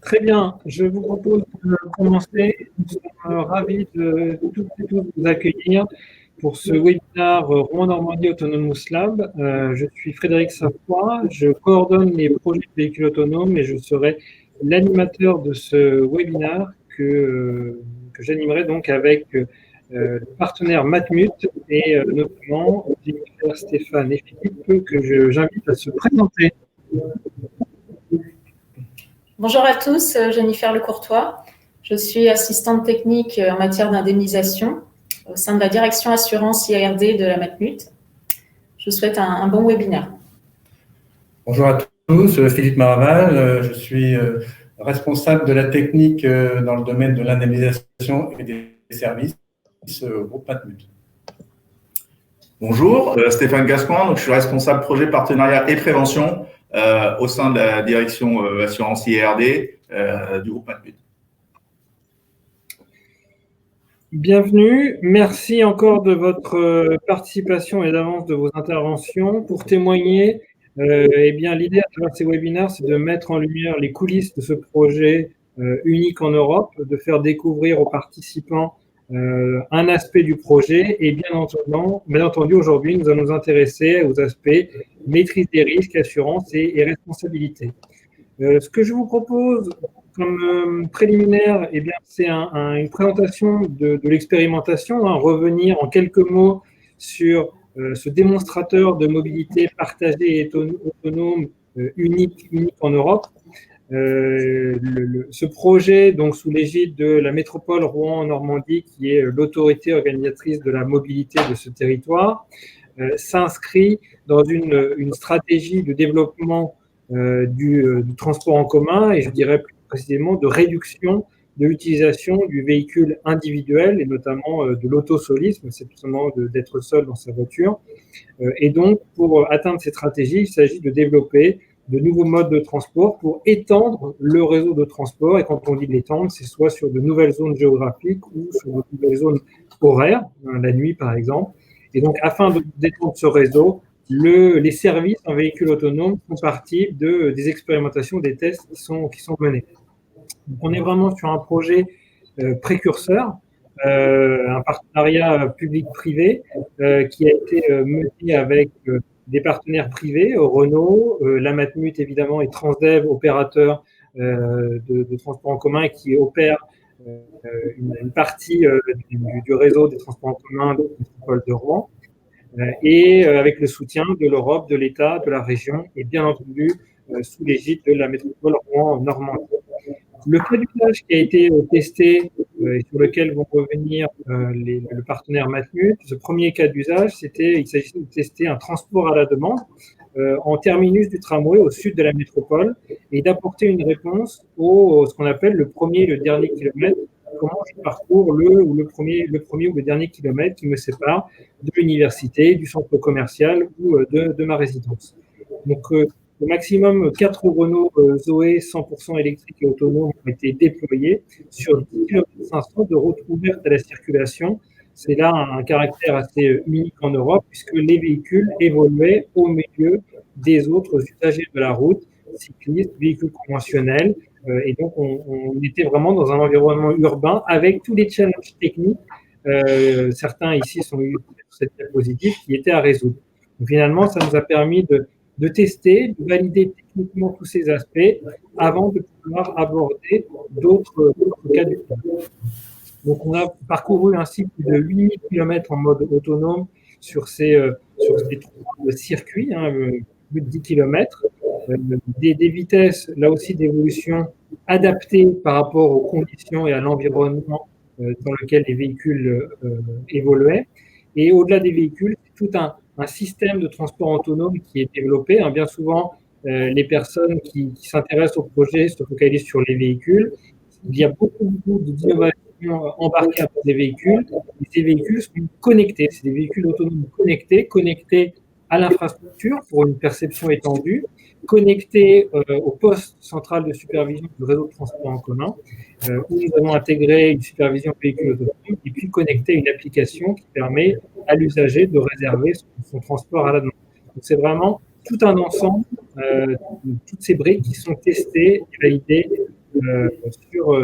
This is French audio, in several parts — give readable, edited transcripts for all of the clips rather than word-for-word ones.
Très bien, je vous propose de commencer. Nous sommes ravis de toutes et tous vous accueillir pour ce webinaire Rouen-Normandie Autonomous Lab. Je suis Frédéric Safroy, je coordonne les projets de véhicules autonomes et je serai l'animateur de ce webinaire que j'animerai donc avec le partenaire Matmut et notamment Jennifer, Stéphane et Philippe que j'invite à se présenter. Bonjour à tous, Jennifer Lecourtois. Je suis assistante technique en matière d'indemnisation au sein de la direction assurance IARD de la Matmut. Je vous souhaite un bon webinaire. Bonjour à tous, Philippe Maraval. Je suis responsable de la technique dans le domaine de l'indemnisation et des services au groupe Matmut. Bonjour, Stéphane Gascoin, donc je suis responsable projet partenariat et prévention au sein de la direction assurance IARD du groupe Matmut. Bienvenue, merci encore de votre participation et d'avance de vos interventions. Pour témoigner, l'idée à travers ces webinaires, c'est de mettre en lumière les coulisses de ce projet unique en Europe, de faire découvrir aux participants un aspect du projet et bien entendu aujourd'hui, nous allons nous intéresser aux aspects maîtrise des risques, assurance et responsabilité. Ce que je vous propose comme préliminaire, c'est une présentation de l'expérimentation, revenir en quelques mots sur ce démonstrateur de mobilité partagée et autonome unique en Europe. Ce projet, donc sous l'égide de la métropole Rouen-Normandie, qui est l'autorité organisatrice de la mobilité de ce territoire, s'inscrit dans une stratégie de développement du transport en commun et je dirais plus précisément de réduction de l'utilisation du véhicule individuel et notamment de l'autosolisme, c'est tout simplement d'être seul dans sa voiture. Et donc, pour atteindre ces stratégies, il s'agit de développer de nouveaux modes de transport pour étendre le réseau de transport. Et quand on dit l'étendre, c'est soit sur de nouvelles zones géographiques ou sur de nouvelles zones horaires, la nuit par exemple. Et donc, afin d'étendre ce réseau, les services en véhicule autonome font partie des expérimentations, des tests qui sont menés. Donc, on est vraiment sur un projet précurseur, un partenariat public-privé qui a été mené avec des partenaires privés, Renault, la Matmut évidemment et Transdev, opérateur de transport en commun qui opère une partie du réseau des transports en commun de la métropole de Rouen, et avec le soutien de l'Europe, de l'État, de la région et bien entendu sous l'égide de la métropole Rouen-Normandie. Le cas d'usage qui a été testé et sur lequel vont revenir le partenaire Matmut, ce premier cas d'usage, il s'agissait de tester un transport à la demande en terminus du tramway au sud de la métropole et d'apporter une réponse ce qu'on appelle le premier et le dernier kilomètre. Comment je parcours le premier ou le dernier kilomètre qui me sépare de l'université, du centre commercial ou de ma résidence. Donc, au maximum, 4 Renault Zoé 100% électriques et autonomes ont été déployés sur 10 500 km de routes ouvertes à la circulation. C'est là un caractère assez unique en Europe puisque les véhicules évoluaient au milieu des autres usagers de la route, cyclistes, véhicules conventionnels. Et donc, on était vraiment dans un environnement urbain avec tous les challenges techniques. Certains ici sont sur cette diapositive qui étaient à résoudre. Donc, finalement, ça nous a permis de tester, de valider techniquement tous ces aspects avant de pouvoir aborder d'autres cas d'usage. Donc, on a parcouru ainsi plus de 8000 km en mode autonome sur ces 3 circuits, plus de 10 km, des vitesses, là aussi, d'évolution adaptées par rapport aux conditions et à l'environnement dans lequel les véhicules évoluaient. Et au-delà des véhicules, c'est tout un système de transport autonome qui est développé. Bien souvent, les personnes qui s'intéressent au projet se focalisent sur les véhicules. Il y a beaucoup d'innovations embarquées à bord des véhicules. Et ces véhicules sont connectés. C'est des véhicules autonomes connectés à l'infrastructure pour une perception étendue, connectés au poste central de supervision du réseau de transport en commun, où nous avons intégré une supervision véhicule autonome et puis connecté une application qui permet à l'usager de réserver son transport à la demande. Donc, c'est vraiment tout un ensemble, toutes ces briques qui sont testées et validées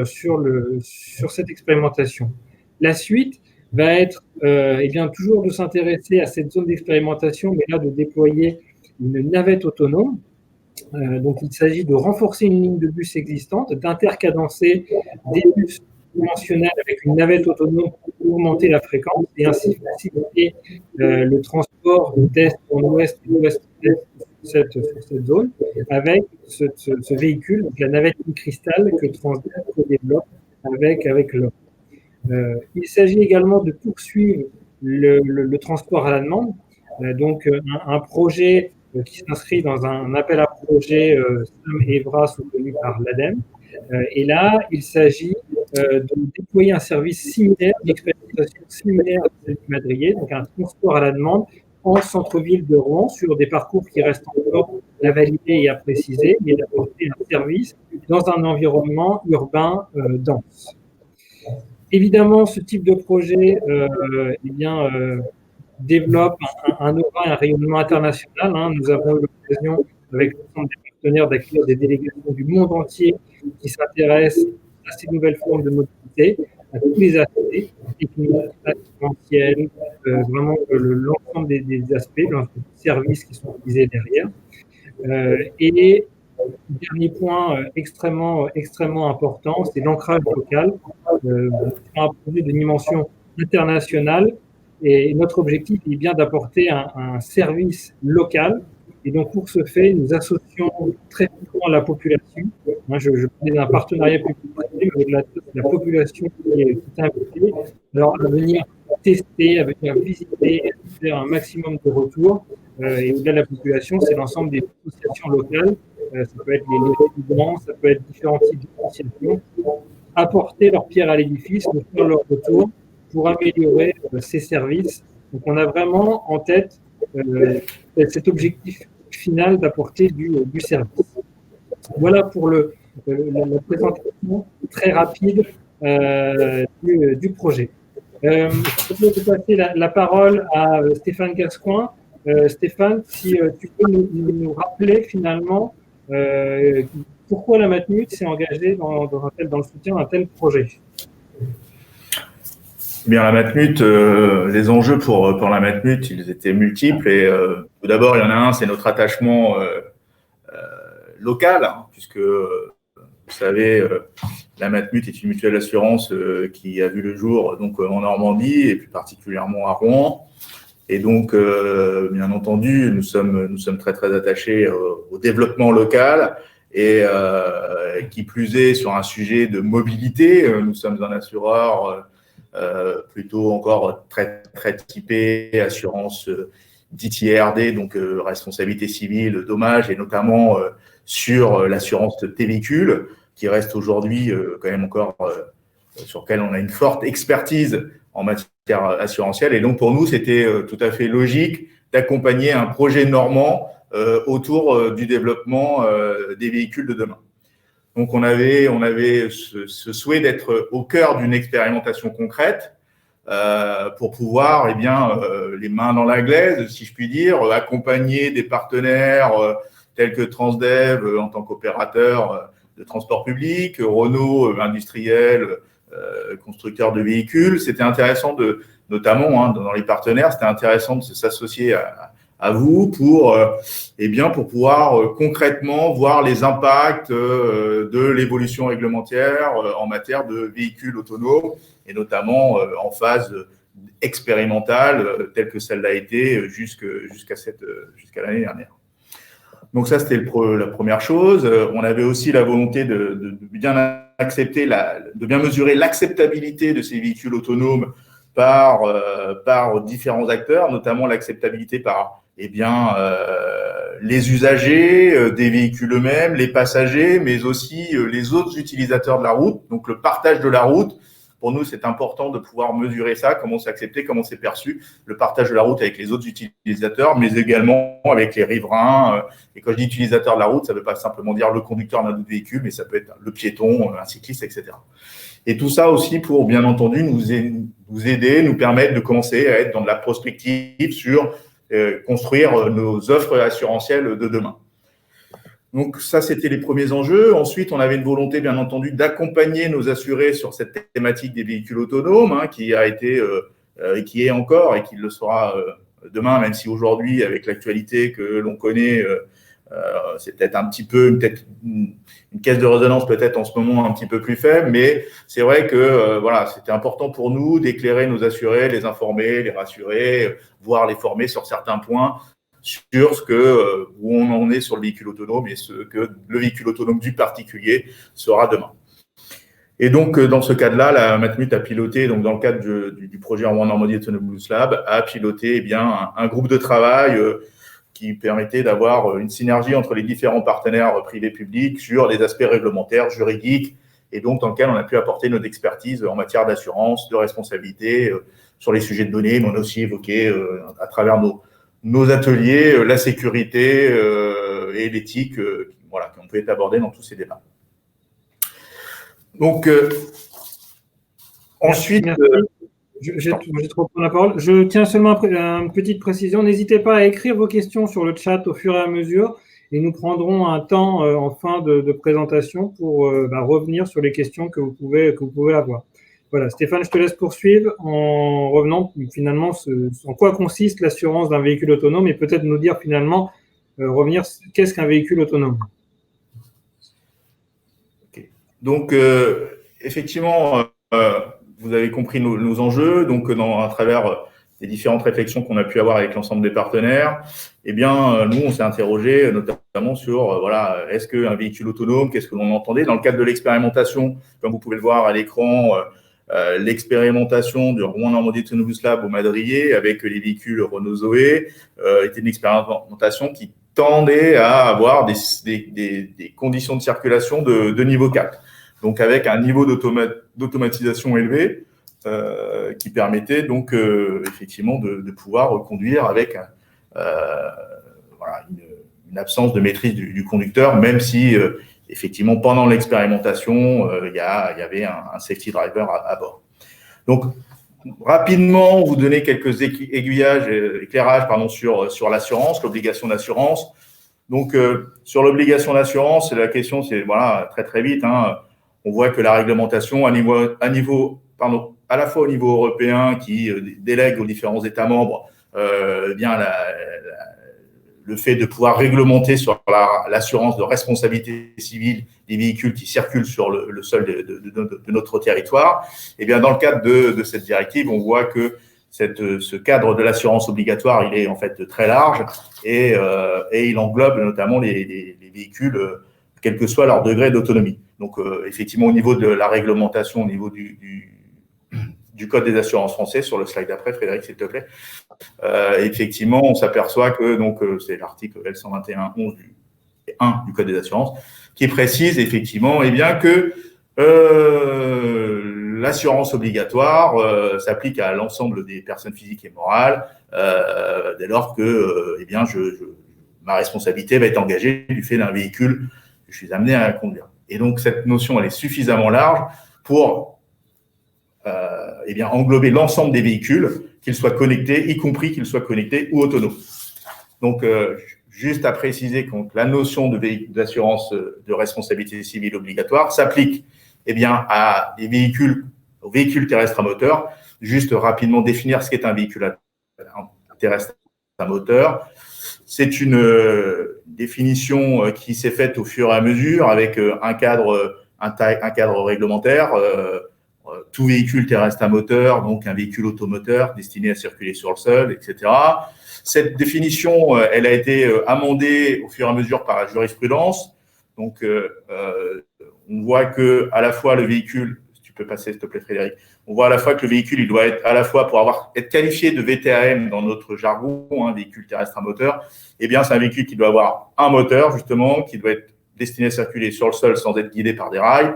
sur cette expérimentation. La suite va être toujours de s'intéresser à cette zone d'expérimentation, mais là de déployer une navette autonome. Donc il s'agit de renforcer une ligne de bus existante, d'intercadencer des bus conventionnels avec une navette autonome pour augmenter la fréquence et ainsi faciliter le transport d'est en ouest et d'ouest en est sur cette zone avec ce véhicule, donc la navette cristal que Transdev développe avec l'Europe. Il s'agit également de poursuivre le transport à la demande, donc un projet qui s'inscrit dans un appel à projet SAM-EVRA soutenu par l'ADEME. Et là, il s'agit de déployer un service similaire, d'expérimentation similaire à celle du Madrier, donc un transport à la demande en centre-ville de Rouen sur des parcours qui restent encore à valider et à préciser, mais d'apporter un service dans un environnement urbain dense. Évidemment, ce type de projet développe un aura et un rayonnement international. Nous avons eu l'occasion, avec l'ensemble des partenaires, d'accueillir des délégations du monde entier qui s'intéressent à ces nouvelles formes de mobilité, à tous les aspects, techniques, assurantiels, vraiment l'ensemble des aspects, l'ensemble des services qui sont utilisés derrière. Et dernier point extrêmement important, c'est l'ancrage local. Un projet de dimension internationale. Et notre objectif est bien d'apporter un service local. Et donc, pour ce fait, nous associons très fortement la population. Moi, je parlais d'un partenariat public-privé, mais au-delà de la population qui est invitée, alors à venir tester, à venir visiter, à faire un maximum de retours. Et au-delà de la population, c'est l'ensemble des associations locales. Ça peut être les résidents, ça peut être différents types d'associations. Apporter leur pierre à l'édifice, nous faire leur retour pour améliorer ces services. Donc, on a vraiment en tête cet objectif final d'apporter du service. Voilà pour la présentation très rapide du projet. Je vais passer la parole à Stéphane Gascoin. Stéphane, si tu peux nous rappeler finalement pourquoi la Matmut s'est engagée dans le soutien à un tel projet. Bien, la Matmut, les enjeux pour la Matmut, ils étaient multiples. Et tout d'abord, il y en a un, c'est notre attachement local, puisque vous savez, la Matmut est une mutuelle d'assurance qui a vu le jour donc en Normandie et plus particulièrement à Rouen. Et donc, bien entendu, nous sommes très très attachés au développement local et qui plus est sur un sujet de mobilité. Nous sommes un assureur plutôt encore très très typé assurance dite IRD, donc responsabilité civile, dommages, et notamment sur l'assurance des véhicules, qui reste aujourd'hui quand même encore sur lequel on a une forte expertise en matière assurantielle. Et donc pour nous, c'était tout à fait logique d'accompagner un projet normand autour du développement des véhicules de demain. Donc, on avait ce souhait d'être au cœur d'une expérimentation concrète pour pouvoir, les mains dans la glaise, si je puis dire, accompagner des partenaires tels que Transdev en tant qu'opérateur de transport public, Renault industriel, constructeur de véhicules. C'était intéressant notamment dans les partenaires, c'était intéressant de s'associer à vous pour pouvoir concrètement voir les impacts de l'évolution réglementaire en matière de véhicules autonomes et notamment en phase expérimentale telle que celle l'a été jusqu'à l'année dernière. Donc ça, c'était la première chose. On avait aussi la volonté de bien accepter, de bien mesurer l'acceptabilité de ces véhicules autonomes par différents acteurs, notamment l'acceptabilité par les usagers des véhicules eux-mêmes, les passagers, mais aussi les autres utilisateurs de la route. Donc, le partage de la route, pour nous, c'est important de pouvoir mesurer ça, comment c'est accepté, comment c'est perçu, le partage de la route avec les autres utilisateurs, mais également avec les riverains. Et quand je dis utilisateur de la route, ça ne veut pas simplement dire le conducteur d'un autre véhicule, mais ça peut être le piéton, un cycliste, etc. Et tout ça aussi pour, bien entendu, nous aider, nous permettre de commencer à être dans de la prospective sur construire nos offres assurantielles de demain. Donc ça, c'était les premiers enjeux. Ensuite, on avait une volonté, bien entendu, d'accompagner nos assurés sur cette thématique des véhicules autonomes, qui a été, qui est encore et qui le sera demain, même si aujourd'hui, avec l'actualité que l'on connaît, c'est peut-être un petit peu, une caisse de résonance peut-être en ce moment un petit peu plus faible, mais c'est vrai que voilà, c'était important pour nous d'éclairer nos assurés, les informer, les rassurer, voire les former sur certains points sur ce que où on en est sur le véhicule autonome et ce que le véhicule autonome du particulier sera demain. Et donc, dans ce cadre-là, la Matmut a piloté, donc dans le cadre du projet Rouen Normandie Autonomous Lab, a piloté bien un groupe de travail qui permettait d'avoir une synergie entre les différents partenaires privés publics sur les aspects réglementaires, juridiques, et donc dans lequel on a pu apporter notre expertise en matière d'assurance, de responsabilité, sur les sujets de données, mais on a aussi évoqué à travers nos ateliers la sécurité et l'éthique, voilà, qui ont pu être abordés dans tous ces débats. Donc, ensuite… J'ai trop pris la parole. Je tiens seulement une petite précision. N'hésitez pas à écrire vos questions sur le chat au fur et à mesure et nous prendrons un temps en fin de présentation pour revenir sur les questions que vous pouvez avoir. Voilà, Stéphane, je te laisse poursuivre en revenant finalement en quoi consiste l'assurance d'un véhicule autonome et peut-être nous dire finalement, revenir, qu'est-ce qu'un véhicule autonome? Okay. Donc, effectivement… vous avez compris nos enjeux, donc à travers les différentes réflexions qu'on a pu avoir avec l'ensemble des partenaires, eh bien, nous, on s'est interrogé notamment sur, voilà, est-ce qu'un véhicule autonome, qu'est-ce que l'on entendait dans le cadre de l'expérimentation, comme vous pouvez le voir à l'écran, l'expérimentation du Rouen Normandie Autonomous Lab au Madrier avec les véhicules Renault Zoé était une expérimentation qui tendait à avoir des conditions de circulation de niveau 4. Donc avec un niveau d'automatisation élevé qui permettait donc effectivement de pouvoir conduire avec voilà, une absence de maîtrise du conducteur, même si effectivement pendant l'expérimentation il y avait un safety driver à bord. Donc rapidement vous donner quelques éclairages sur l'assurance, l'obligation d'assurance. Donc sur l'obligation d'assurance, la question c'est voilà très vite. On voit que la réglementation à la fois au niveau européen qui délègue aux différents États membres bien le fait de pouvoir réglementer sur l'assurance de responsabilité civile des véhicules qui circulent sur le sol de notre territoire. Et bien dans le cadre de cette directive, on voit que ce cadre de l'assurance obligatoire, il est en fait très large et il englobe notamment les véhicules quel que soit leur degré d'autonomie. Donc, effectivement, au niveau de la réglementation, au niveau du Code des assurances français, sur le slide d'après, Frédéric, s'il te plaît, effectivement, on s'aperçoit que c'est l'article L121-11 du Code des assurances qui précise effectivement bien que l'assurance obligatoire s'applique à l'ensemble des personnes physiques et morales dès lors que ma responsabilité va être engagée du fait d'un véhicule je suis amené à conduire. Et donc, cette notion, elle est suffisamment large pour englober l'ensemble des véhicules, qu'ils soient connectés, y compris qu'ils soient connectés ou autonomes. Donc, juste à préciser que la notion d'assurance de responsabilité civile obligatoire s'applique à aux véhicules terrestres à moteur. Juste rapidement définir ce qu'est un véhicule terrestre à moteur. C'est une définition qui s'est faite au fur et à mesure avec un cadre réglementaire. Tout véhicule terrestre à moteur, donc un véhicule automoteur destiné à circuler sur le sol, etc. Cette définition, elle a été amendée au fur et à mesure par la jurisprudence. Donc, on voit que à la fois le véhicule, si tu peux passer s'il te plaît Frédéric, on voit à la fois que le véhicule, il doit être à la fois pour être qualifié de VTAM dans notre jargon, véhicule terrestre à moteur. Eh bien, c'est un véhicule qui doit avoir un moteur justement, qui doit être destiné à circuler sur le sol sans être guidé par des rails.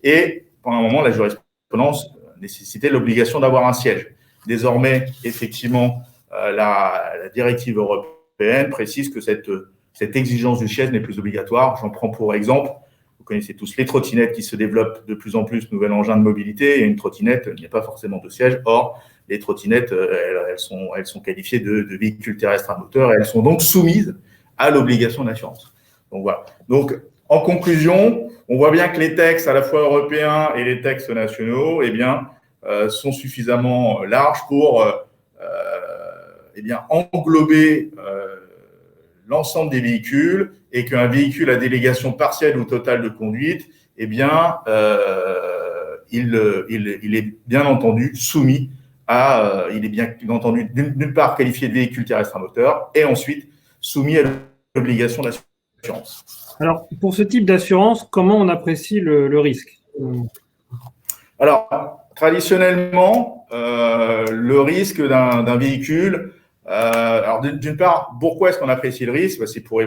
Et pendant un moment, la jurisprudence nécessitait l'obligation d'avoir un siège. Désormais, effectivement, la directive européenne précise que cette exigence du siège n'est plus obligatoire. J'en prends pour exemple, vous connaissez tous les trottinettes qui se développent de plus en plus, nouvel engin de mobilité, et une trottinette, il n'y a pas forcément de siège. Or, les trottinettes, elles sont qualifiées de véhicules terrestres à moteur et elles sont donc soumises à l'obligation d'assurance. Donc, voilà. Donc, en conclusion, on voit bien que les textes, à la fois européens et les textes nationaux, eh bien, sont suffisamment larges pour eh bien, englober l'ensemble des véhicules et qu'un véhicule à délégation partielle ou totale de conduite, eh bien, il est bien entendu soumis à, il est bien entendu d'une part qualifié de véhicule terrestre à moteur et ensuite soumis à l'obligation d'assurance. Alors, pour ce type d'assurance, comment on apprécie le risque? Alors, traditionnellement, le risque d'un véhicule, alors d'une part, pourquoi est-ce qu'on apprécie le risque? C'est pour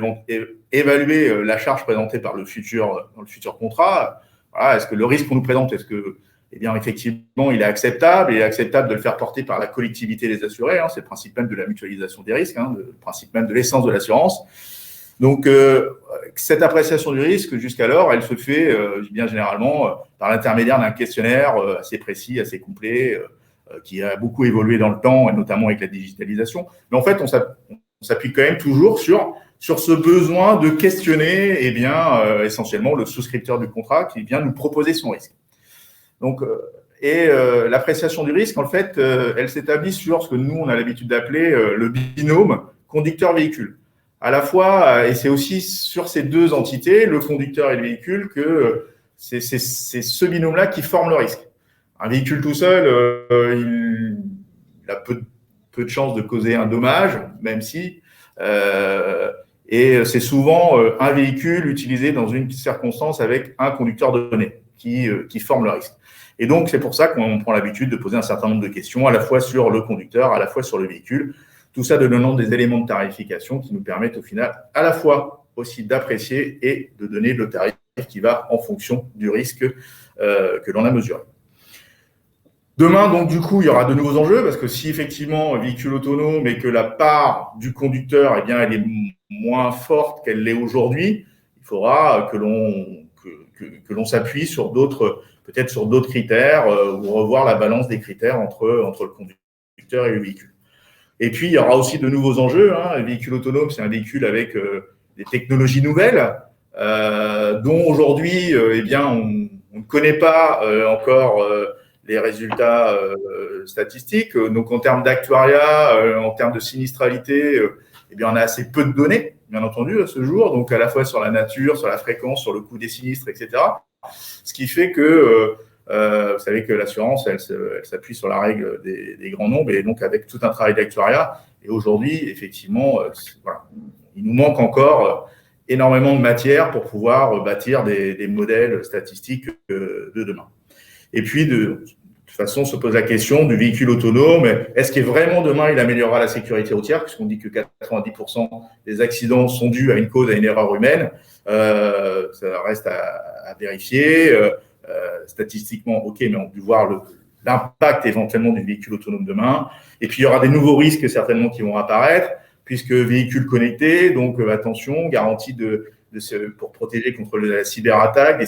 évaluer la charge présentée par dans le futur contrat. Voilà, est-ce que le risque qu'on nous présente, est-ce que, eh bien, effectivement, il est acceptable? Il est acceptable de le faire porter par la collectivité des assurés. Hein, c'est le principe même de la mutualisation des risques, hein, le principe même de l'essence de l'assurance. Donc, cette appréciation du risque, jusqu'alors, elle se fait bien généralement par l'intermédiaire d'un questionnaire assez précis, assez complet, qui a beaucoup évolué dans le temps, et notamment avec la digitalisation. Mais en fait, on s'appuie quand même toujours sur ce besoin de questionner eh bien, essentiellement le souscripteur du contrat qui vient nous proposer son risque. Donc, l'appréciation du risque, en fait, elle s'établit sur ce que nous, on a l'habitude d'appeler le binôme conducteur-véhicule. À la fois, et c'est aussi sur ces deux entités, le conducteur et le véhicule, que c'est ce binôme-là qui forme le risque. Un véhicule tout seul, il a peu de chances de causer un dommage, même si, et c'est souvent un véhicule utilisé dans une circonstance avec un conducteur donné qui forme le risque. Et donc, c'est pour ça qu'on prend l'habitude de poser un certain nombre de questions, à la fois sur le conducteur, à la fois sur le véhicule. Tout ça donnant des éléments de tarification qui nous permettent au final à la fois aussi d'apprécier et de donner le tarif qui va en fonction du risque que l'on a mesuré. Demain, donc, du coup, il y aura de nouveaux enjeux parce que si effectivement, un véhicule autonome et que la part du conducteur, eh bien, elle est moins forte qu'elle l'est aujourd'hui, il faudra que l'on s'appuie sur peut-être sur d'autres critères ou revoir la balance des critères entre le conducteur et le véhicule. Et puis, il y aura aussi de nouveaux enjeux. Hein. Un véhicule autonome, c'est un véhicule avec des technologies nouvelles dont aujourd'hui, eh bien, on ne connaît pas encore les résultats statistiques. Donc, en termes d'actuariat, en termes de sinistralité, eh bien, on a assez peu de données, bien entendu, à ce jour. Donc, à la fois sur la nature, sur la fréquence, sur le coût des sinistres, etc. Ce qui fait que vous savez que l'assurance, elle s'appuie sur la règle des grands nombres et donc avec tout un travail d'actuariat. Et aujourd'hui, effectivement, voilà, il nous manque encore énormément de matière pour pouvoir bâtir des modèles statistiques de demain. Et puis, de toute façon, se pose la question du véhicule autonome. Est-ce que vraiment demain, il améliorera la sécurité routière, puisqu'on dit que 90% des accidents sont dus à une cause, à une erreur humaine. Ça reste à vérifier. Statistiquement, ok, mais on peut voir l'impact éventuellement du véhicule autonome demain. Et puis, il y aura des nouveaux risques certainement qui vont apparaître, puisque véhicule connecté, donc attention, garantie pour protéger contre la cyberattaque,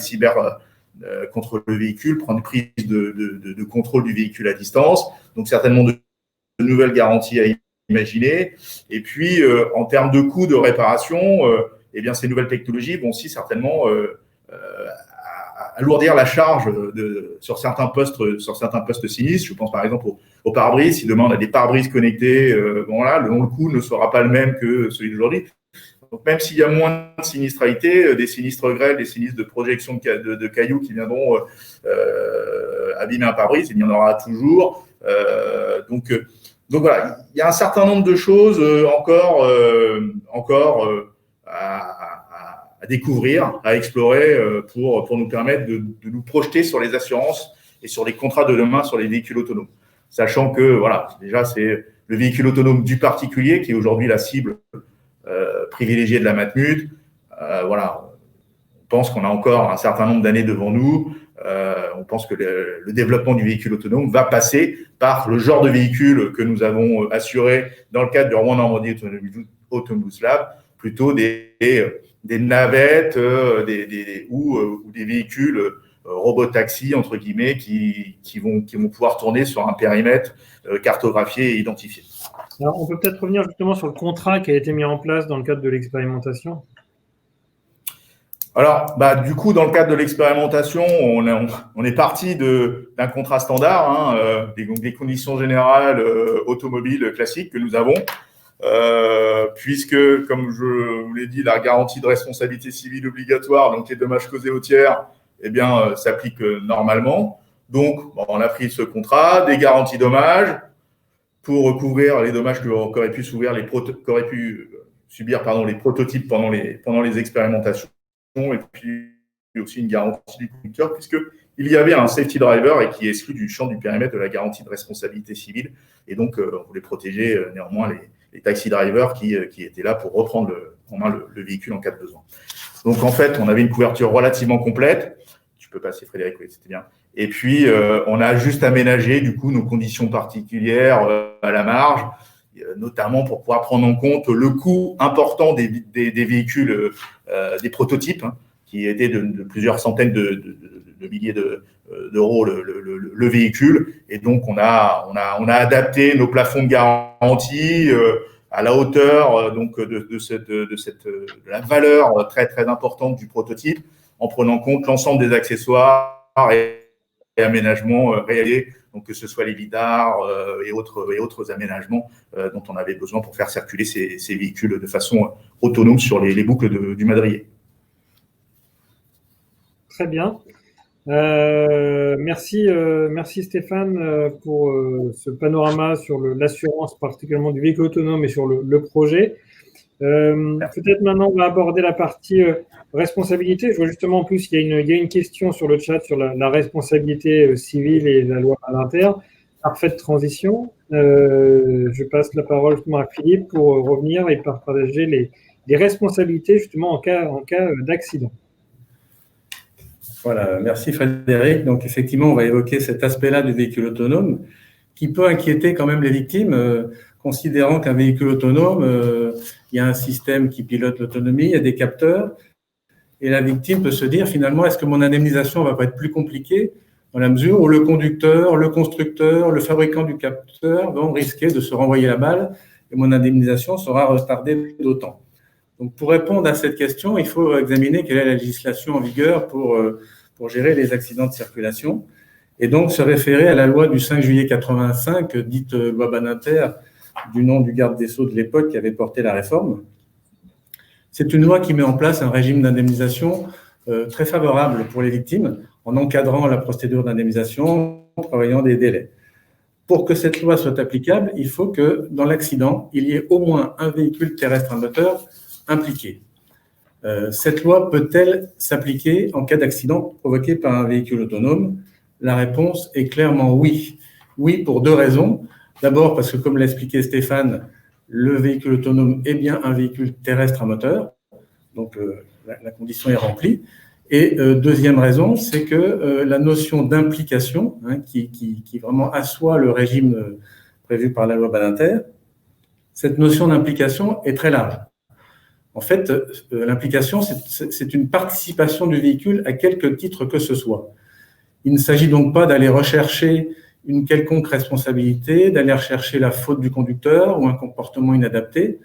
contre le véhicule, prendre prise de contrôle du véhicule à distance. Donc, certainement de nouvelles garanties à imaginer. Et puis, en termes de coûts de réparation, eh bien, ces nouvelles technologies vont aussi certainement alourdir la charge sur certains postes sinistres. Je pense par exemple au pare-brise. Si demain on a des pare-brises connectés, le coût ne sera pas le même que celui d'aujourd'hui. Donc même s'il y a moins de sinistralité, des sinistres grêles, des sinistres de projection de cailloux qui viendront abîmer un pare-brise, il y en aura toujours. Donc voilà, il y a un certain nombre de choses encore à découvrir, à explorer pour nous permettre de nous projeter sur les assurances et sur les contrats de demain sur les véhicules autonomes. Sachant que, voilà, déjà, c'est le véhicule autonome du particulier qui est aujourd'hui la cible privilégiée de la Matmut. Voilà, on pense qu'on a encore un certain nombre d'années devant nous. On pense que le développement du véhicule autonome va passer par le genre de véhicule que nous avons assuré dans le cadre du Rouen Normandie Autonomous Lab, plutôt des navettes ou des véhicules robotaxi, entre guillemets, qui vont pouvoir tourner sur un périmètre cartographié et identifié. Alors, on peut peut-être revenir justement sur le contrat qui a été mis en place dans le cadre de l'expérimentation. Alors, du coup, dans le cadre de l'expérimentation, on est parti d'un contrat standard, hein, des conditions générales automobiles classiques que nous avons, puisque, comme je vous l'ai dit, la garantie de responsabilité civile obligatoire, donc les dommages causés aux tiers, eh bien, s'applique normalement. Donc, on a pris ce contrat, des garanties dommages pour recouvrir les dommages qu'auraient pu subir les prototypes pendant les expérimentations, et puis aussi une garantie du conducteur, puisqu'il y avait un safety driver et qui est exclu du champ du périmètre de la garantie de responsabilité civile. Et donc, on voulait protéger néanmoins les taxi drivers qui étaient là pour reprendre en main le véhicule en cas de besoin. Donc, en fait, on avait une couverture relativement complète. Tu peux passer, Frédéric, oui, c'était bien. Et puis, on a juste aménagé, du coup, nos conditions particulières à la marge, notamment pour pouvoir prendre en compte le coût important des véhicules, des prototypes, hein, qui étaient de plusieurs centaines de milliers d'euros le véhicule. Et donc, on a adapté nos plafonds de garantie à la hauteur de la valeur très, très importante du prototype, en prenant en compte l'ensemble des accessoires et aménagements réalisés, donc que ce soit les lidars et autres aménagements dont on avait besoin pour faire circuler ces véhicules de façon autonome sur les boucles du madrier. Très bien. Merci Stéphane pour ce panorama sur l'assurance, particulièrement du véhicule autonome et sur le projet. Peut-être maintenant, on va aborder la partie responsabilité. Je vois justement en plus, il y a une question sur le chat sur la responsabilité civile et la loi Badinter. Parfaite transition. Je passe la parole justement à Philippe pour revenir et partager les responsabilités justement en cas d'accident. Voilà, merci Frédéric. Donc effectivement, on va évoquer cet aspect-là du véhicule autonome qui peut inquiéter quand même les victimes, considérant qu'un véhicule autonome, il y a un système qui pilote l'autonomie, il y a des capteurs, et la victime peut se dire finalement, est-ce que mon indemnisation ne va pas être plus compliquée dans la mesure où le conducteur, le constructeur, le fabricant du capteur vont risquer de se renvoyer la balle et mon indemnisation sera retardée d'autant. Donc, pour répondre à cette question, il faut examiner quelle est la législation en vigueur pour gérer les accidents de circulation et donc se référer à la loi du 5 juillet 85, dite loi Badinter, du nom du garde des Sceaux de l'époque qui avait porté la réforme. C'est une loi qui met en place un régime d'indemnisation très favorable pour les victimes en encadrant la procédure d'indemnisation, en prévoyant des délais. Pour que cette loi soit applicable, il faut que dans l'accident, il y ait au moins un véhicule terrestre à moteur impliqué. Cette loi peut-elle s'appliquer en cas d'accident provoqué par un véhicule autonome? La réponse est clairement oui. Oui, pour deux raisons. D'abord parce que, comme l'a expliqué Stéphane, le véhicule autonome est bien un véhicule terrestre à moteur, donc la condition est remplie. Et deuxième raison, c'est que la notion d'implication, hein, qui vraiment assoit le régime prévu par la loi Badinter, cette notion d'implication est très large. En fait, l'implication, c'est une participation du véhicule à quelque titre que ce soit. Il ne s'agit donc pas d'aller rechercher une quelconque responsabilité, d'aller rechercher la faute du conducteur ou un comportement inadapté.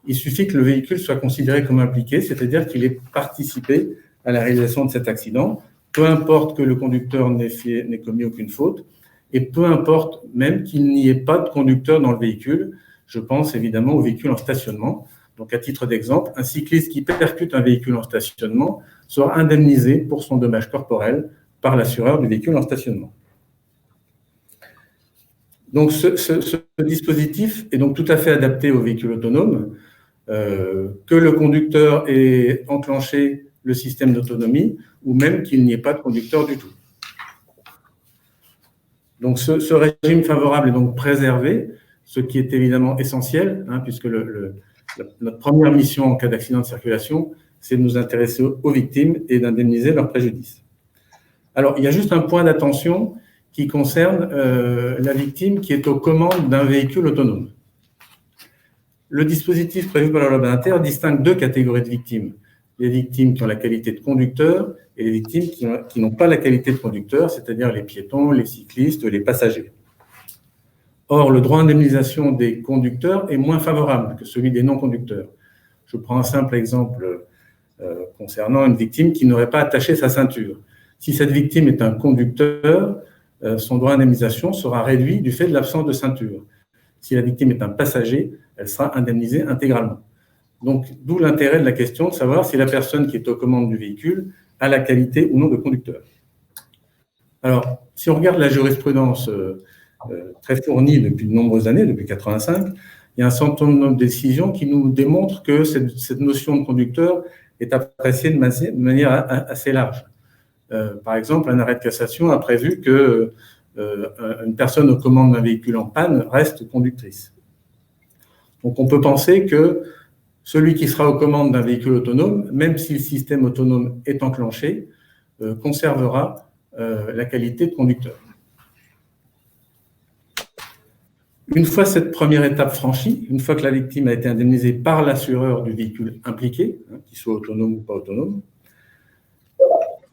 Il suffit que le véhicule soit considéré comme impliqué, c'est-à-dire qu'il ait participé à la réalisation de cet accident, peu importe que le conducteur n'ait commis aucune faute, et peu importe même qu'il n'y ait pas de conducteur dans le véhicule. Je pense évidemment au véhicule en stationnement. Donc, à titre d'exemple, un cycliste qui percute un véhicule en stationnement sera indemnisé pour son dommage corporel par l'assureur du véhicule en stationnement. Donc, ce dispositif est donc tout à fait adapté aux véhicules autonomes, que le conducteur ait enclenché le système d'autonomie ou même qu'il n'y ait pas de conducteur du tout. Donc, ce régime favorable est donc préservé, ce qui est évidemment essentiel, hein, puisque notre première mission en cas d'accident de circulation, c'est de nous intéresser aux victimes et d'indemniser leurs préjudices. Alors, il y a juste un point d'attention qui concerne la victime qui est aux commandes d'un véhicule autonome. Le dispositif prévu par la loi Badinter distingue deux catégories de victimes. Les victimes qui ont la qualité de conducteur et les victimes qui n'ont pas la qualité de conducteur, c'est-à-dire les piétons, les cyclistes, les passagers. Or, le droit d'indemnisation des conducteurs est moins favorable que celui des non-conducteurs. Je prends un simple exemple concernant une victime qui n'aurait pas attaché sa ceinture. Si cette victime est un conducteur, son droit à indemnisation sera réduit du fait de l'absence de ceinture. Si la victime est un passager, elle sera indemnisée intégralement. Donc, d'où l'intérêt de la question de savoir si la personne qui est aux commandes du véhicule a la qualité ou non de conducteur. Alors, si on regarde la jurisprudence très fournie depuis de nombreuses années, depuis 1985, il y a un certain nombre de décisions qui nous démontrent que cette notion de conducteur est appréciée de manière assez large. Par exemple, un arrêt de cassation a prévu que une personne aux commandes d'un véhicule en panne reste conductrice. Donc, on peut penser que celui qui sera aux commandes d'un véhicule autonome, même si le système autonome est enclenché, conservera la qualité de conducteur. Une fois cette première étape franchie, une fois que la victime a été indemnisée par l'assureur du véhicule impliqué, qu'il soit autonome ou pas autonome,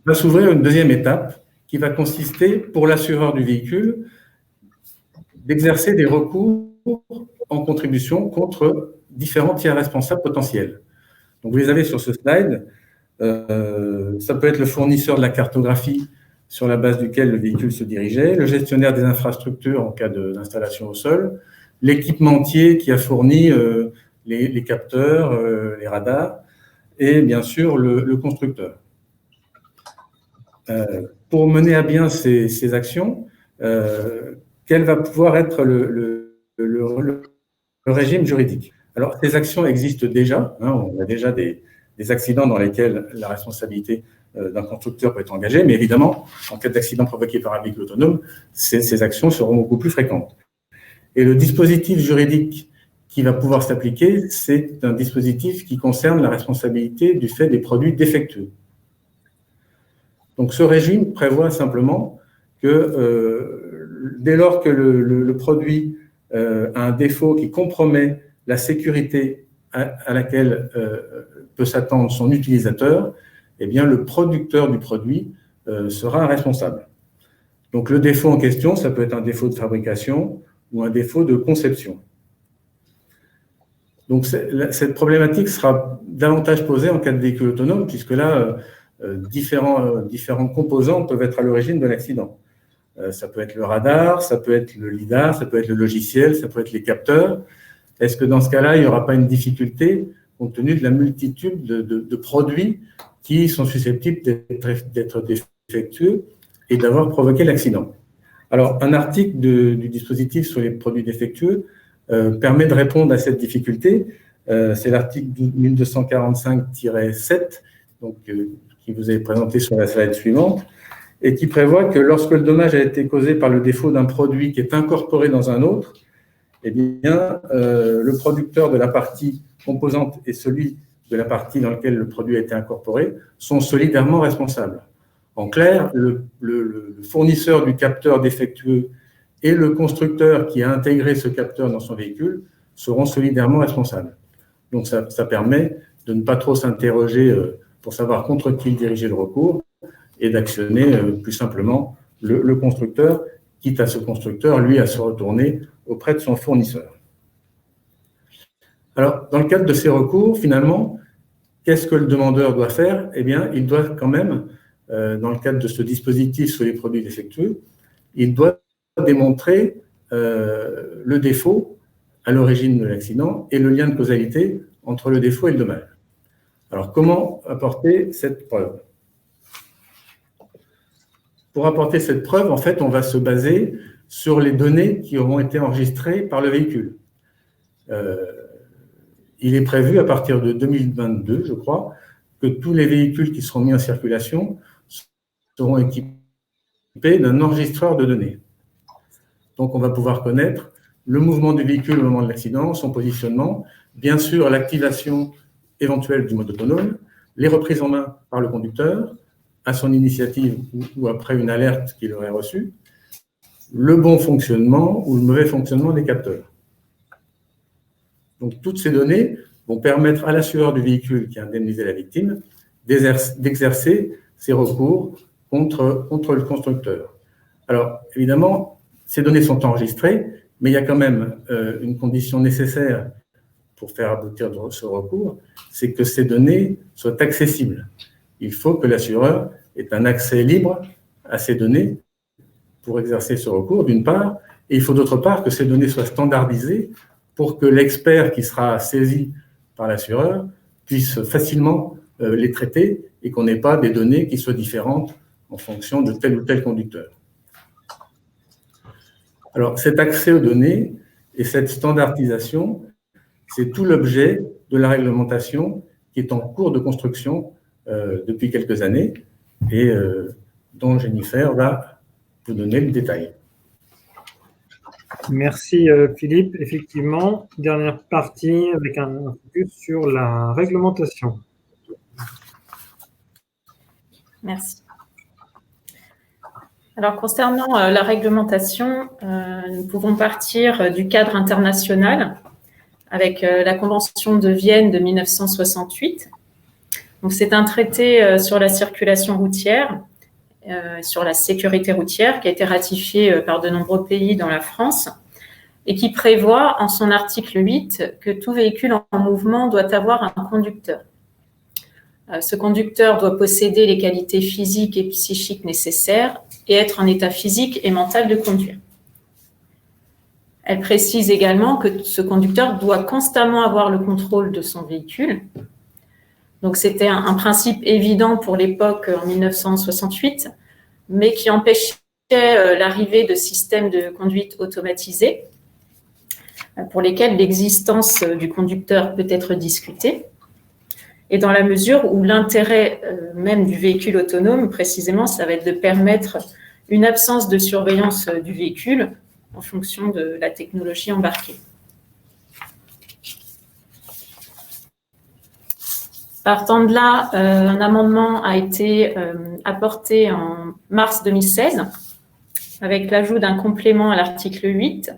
va s'ouvrir une deuxième étape qui va consister pour l'assureur du véhicule d'exercer des recours en contribution contre différents tiers responsables potentiels. Donc, vous les avez sur ce slide. Ça peut être le fournisseur de la cartographie sur la base duquel le véhicule se dirigeait, le gestionnaire des infrastructures en cas d'installation au sol, l'équipementier qui a fourni les capteurs, les radars, et bien sûr le constructeur. Pour mener à bien ces actions, quel va pouvoir être le régime juridique? Alors, ces actions existent déjà. On a déjà des accidents dans lesquels la responsabilité d'un constructeur peut être engagée, mais évidemment, en cas d'accident provoqué par un véhicule autonome, ces actions seront beaucoup plus fréquentes. Et le dispositif juridique qui va pouvoir s'appliquer, c'est un dispositif qui concerne la responsabilité du fait des produits défectueux. Donc, ce régime prévoit simplement que dès lors que le produit a un défaut qui compromet la sécurité à laquelle peut s'attendre son utilisateur, eh bien, le producteur du produit sera responsable. Donc, le défaut en question, ça peut être un défaut de fabrication ou un défaut de conception. Donc, cette problématique sera davantage posée en cas de véhicule autonome, puisque là, différents composants peuvent être à l'origine de l'accident. Ça peut être le radar, ça peut être le lidar, ça peut être le logiciel, ça peut être les capteurs. Est-ce que dans ce cas-là, il n'y aura pas une difficulté compte tenu de la multitude de produits qui sont susceptibles d'être défectueux et d'avoir provoqué l'accident? Alors, un article du dispositif sur les produits défectueux permet de répondre à cette difficulté. C'est l'article 1245-7, donc, qui vous est présenté sur la slide suivante, et qui prévoit que lorsque le dommage a été causé par le défaut d'un produit qui est incorporé dans un autre, eh bien, le producteur de la partie composante et celui de la partie dans laquelle le produit a été incorporé sont solidairement responsables. En clair, le fournisseur du capteur défectueux et le constructeur qui a intégré ce capteur dans son véhicule seront solidairement responsables. Donc, ça permet de ne pas trop s'interroger pour savoir contre qui diriger le recours et d'actionner plus simplement le constructeur, quitte à ce constructeur, lui, à se retourner auprès de son fournisseur. Alors, dans le cadre de ces recours, finalement, qu'est-ce que le demandeur doit faire? Eh bien, il doit quand même, dans le cadre de ce dispositif sur les produits défectueux, il doit démontrer le défaut à l'origine de l'accident et le lien de causalité entre le défaut et le dommage. Alors, comment apporter cette preuve? Pour apporter cette preuve, en fait, on va se baser sur les données qui auront été enregistrées par le véhicule. Il est prévu, à partir de 2022, je crois, que tous les véhicules qui seront mis en circulation seront équipés d'un enregistreur de données. Donc, on va pouvoir connaître le mouvement du véhicule au moment de l'accident, son positionnement, bien sûr l'activation éventuelle du mode autonome, les reprises en main par le conducteur, à son initiative ou après une alerte qu'il aurait reçue, le bon fonctionnement ou le mauvais fonctionnement des capteurs. Donc, toutes ces données vont permettre à l'assureur du véhicule qui a indemnisé la victime d'exercer ses recours contre le constructeur. Alors, évidemment, ces données sont enregistrées, mais il y a quand même une condition nécessaire pour faire aboutir ce recours, c'est que ces données soient accessibles. Il faut que l'assureur ait un accès libre à ces données pour exercer ce recours, d'une part, et il faut d'autre part que ces données soient standardisées pour que l'expert qui sera saisi par l'assureur puisse facilement les traiter et qu'on n'ait pas des données qui soient différentes en fonction de tel ou tel conducteur. Alors, cet accès aux données et cette standardisation, c'est tout l'objet de la réglementation qui est en cours de construction depuis quelques années et dont Jennifer va vous donner le détail. Merci Philippe. Effectivement, dernière partie avec un focus sur la réglementation. Merci. Alors, concernant la réglementation, nous pouvons partir du cadre international avec la Convention de Vienne de 1968. Donc, c'est un traité sur la circulation routière, sur la sécurité routière, qui a été ratifié par de nombreux pays dont la France, et qui prévoit en son article 8 que tout véhicule en mouvement doit avoir un conducteur. Ce conducteur doit posséder les qualités physiques et psychiques nécessaires et être en état physique et mental de conduire. Elle précise également que ce conducteur doit constamment avoir le contrôle de son véhicule. Donc, c'était un principe évident pour l'époque en 1968, mais qui empêchait l'arrivée de systèmes de conduite automatisés pour lesquels l'existence du conducteur peut être discutée. Et dans la mesure où l'intérêt même du véhicule autonome, précisément, ça va être de permettre une absence de surveillance du véhicule en fonction de la technologie embarquée. Partant de là, un amendement a été apporté en mars 2016 avec l'ajout d'un complément à l'article 8.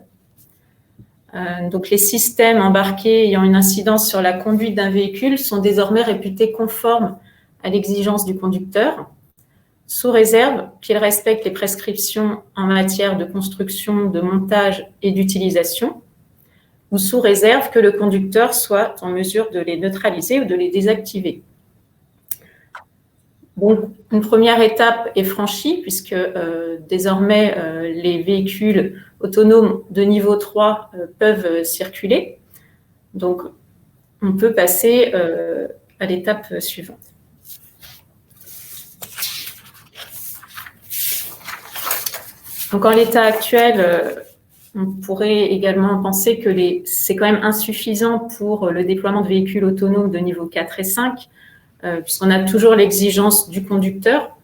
Donc, les systèmes embarqués ayant une incidence sur la conduite d'un véhicule sont désormais réputés conformes à l'exigence du conducteur, sous réserve qu'ils respectent les prescriptions en matière de construction, de montage et d'utilisation, ou sous réserve que le conducteur soit en mesure de les neutraliser ou de les désactiver. Donc, une première étape est franchie puisque désormais les véhicules autonomes de niveau 3 peuvent circuler. Donc, on peut passer à l'étape suivante. Donc, en l'état actuel, on pourrait également penser que c'est quand même insuffisant pour le déploiement de véhicules autonomes de niveau 4 et 5, puisqu'on a toujours l'exigence du conducteur,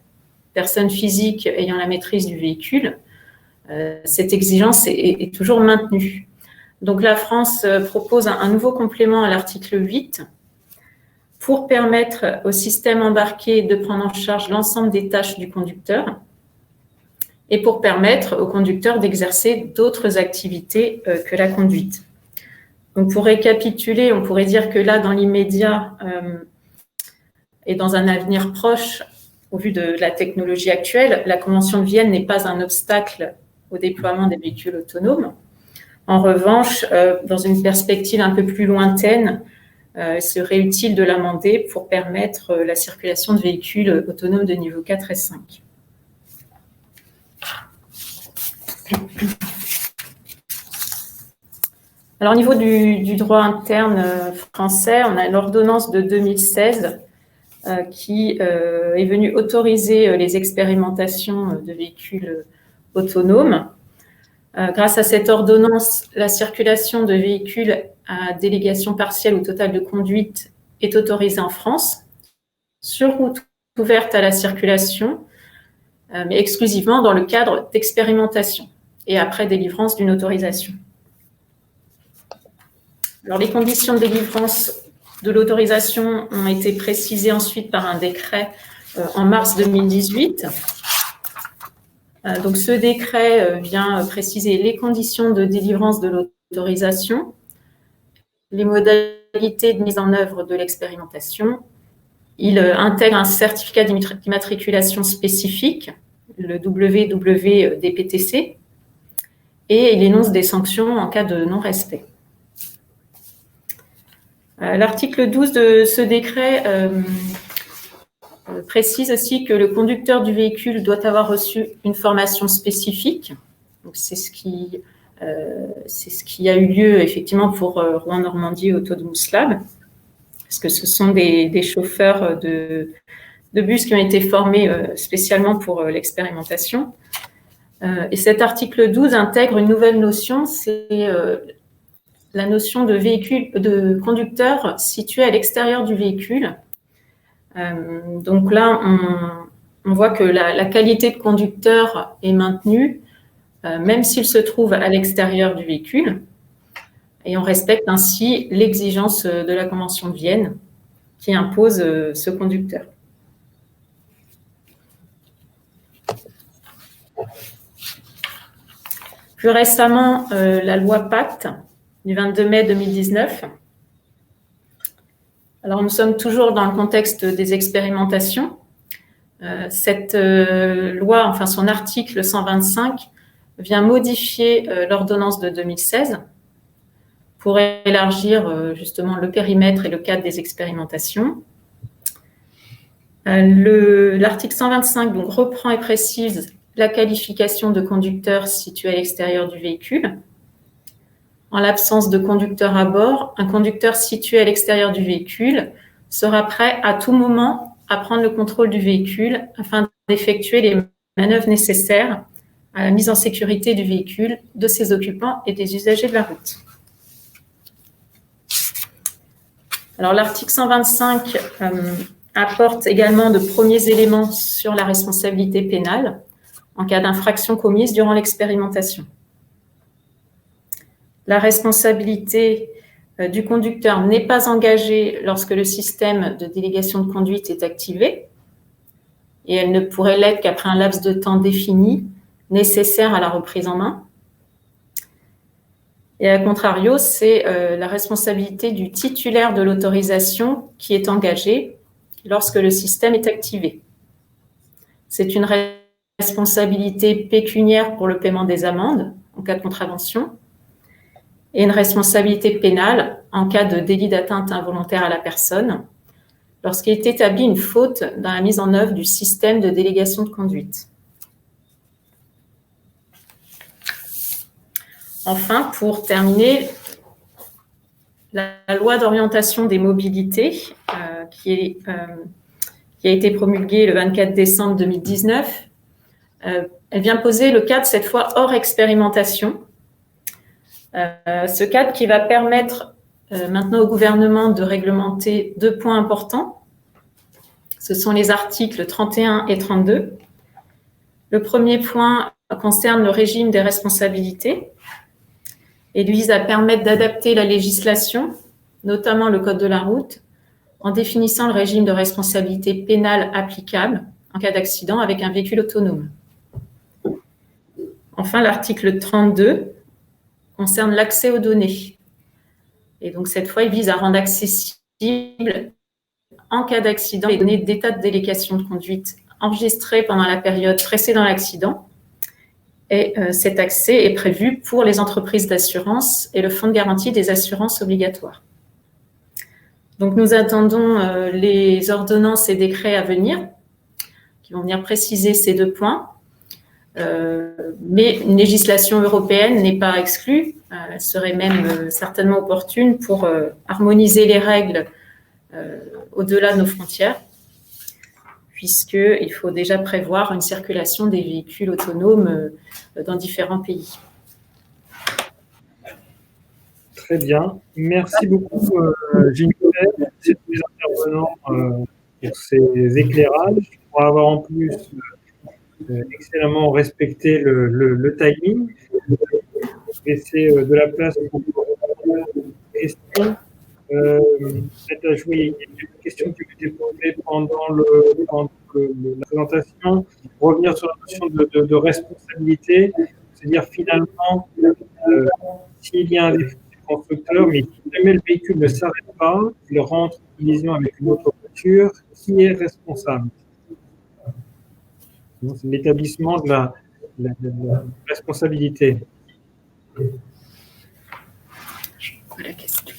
personne physique ayant la maîtrise du véhicule. Cette exigence est toujours maintenue. Donc, la France propose un nouveau complément à l'article 8 pour permettre au système embarqué de prendre en charge l'ensemble des tâches du conducteur et pour permettre au conducteur d'exercer d'autres activités que la conduite. Donc, pour récapituler, on pourrait dire que là, dans l'immédiat et dans un avenir proche, au vu de la technologie actuelle, la Convention de Vienne n'est pas un obstacle au déploiement des véhicules autonomes. En revanche, dans une perspective un peu plus lointaine, il serait utile de l'amender pour permettre la circulation de véhicules autonomes de niveau 4 et 5. Alors, au niveau du droit interne français, on a l'ordonnance de 2016 qui est venue autoriser les expérimentations de véhicules autonomes. Grâce à cette ordonnance, la circulation de véhicules à délégation partielle ou totale de conduite est autorisée en France, sur route ouverte à la circulation, mais exclusivement dans le cadre d'expérimentation et après délivrance d'une autorisation. Alors, les conditions de délivrance de l'autorisation ont été précisées ensuite par un décret en mars 2018. Donc, ce décret vient préciser les conditions de délivrance de l'autorisation, les modalités de mise en œuvre de l'expérimentation. Il intègre un certificat d'immatriculation spécifique, le WWDPTC, et il énonce des sanctions en cas de non-respect. L'article 12 de ce décret précise aussi que le conducteur du véhicule doit avoir reçu une formation spécifique. C'est ce qui a eu lieu effectivement pour Rouen-Normandie Auto de Mouslab, parce que ce sont des chauffeurs de bus qui ont été formés spécialement pour l'expérimentation. Et cet article 12 intègre une nouvelle notion, c'est la notion de conducteur situé à l'extérieur du véhicule. Donc là, on voit que la qualité de conducteur est maintenue, même s'il se trouve à l'extérieur du véhicule, et on respecte ainsi l'exigence de la Convention de Vienne qui impose ce conducteur. Plus récemment, la loi Pacte du 22 mai 2019. Alors, nous sommes toujours dans le contexte des expérimentations. Cette loi, enfin son article 125, vient modifier l'ordonnance de 2016 pour élargir justement le périmètre et le cadre des expérimentations. L'article 125 donc, reprend et précise la qualification de conducteur situé à l'extérieur du véhicule. En l'absence de conducteur à bord, un conducteur situé à l'extérieur du véhicule sera prêt à tout moment à prendre le contrôle du véhicule afin d'effectuer les manœuvres nécessaires à la mise en sécurité du véhicule, de ses occupants et des usagers de la route. Alors, l'article 125 apporte également de premiers éléments sur la responsabilité pénale en cas d'infraction commise durant l'expérimentation. La responsabilité du conducteur n'est pas engagée lorsque le système de délégation de conduite est activé et elle ne pourrait l'être qu'après un laps de temps défini nécessaire à la reprise en main. Et à contrario, c'est la responsabilité du titulaire de l'autorisation qui est engagée lorsque le système est activé. C'est une responsabilité pécuniaire pour le paiement des amendes en cas de contravention et une responsabilité pénale en cas de délit d'atteinte involontaire à la personne lorsqu'il est établi une faute dans la mise en œuvre du système de délégation de conduite. Enfin, pour terminer, la loi d'orientation des mobilités qui a été promulguée le 24 décembre 2019, elle vient poser le cadre, cette fois hors expérimentation. Ce cadre qui va permettre maintenant au gouvernement de réglementer 2 points importants. Ce sont les articles 31 et 32. Le premier point concerne le régime des responsabilités et vise à permettre d'adapter la législation, notamment le Code de la route, en définissant le régime de responsabilité pénale applicable en cas d'accident avec un véhicule autonome. Enfin, l'article 32 concerne l'accès aux données. Et donc, cette fois, il vise à rendre accessible, en cas d'accident, les données d'état de délégation de conduite enregistrées pendant la période précédant l'accident. Et cet accès est prévu pour les entreprises d'assurance et le fonds de garantie des assurances obligatoires. Donc, nous attendons les ordonnances et décrets à venir qui vont venir préciser ces 2 points. Mais une législation européenne n'est pas exclue. Elle serait même certainement opportune pour harmoniser les règles au-delà de nos frontières, puisqu'il faut déjà prévoir une circulation des véhicules autonomes dans différents pays. Très bien. Merci beaucoup, Ginevère. Merci à tous les intervenants pour ces éclairages. Pour avoir en plus excellemment respecté le timing. Je vais laisser de la place pour des questions. Peut-être à jouer, il y a des questions qui ont été posées pendant la présentation. Revenir sur la notion de responsabilité, c'est-à-dire finalement, s'il y a un défaut du constructeur, mais si jamais le véhicule ne s'arrête pas, il rentre en collision avec une autre voiture, qui est responsable? C'est l'établissement de la responsabilité. Je vois la question.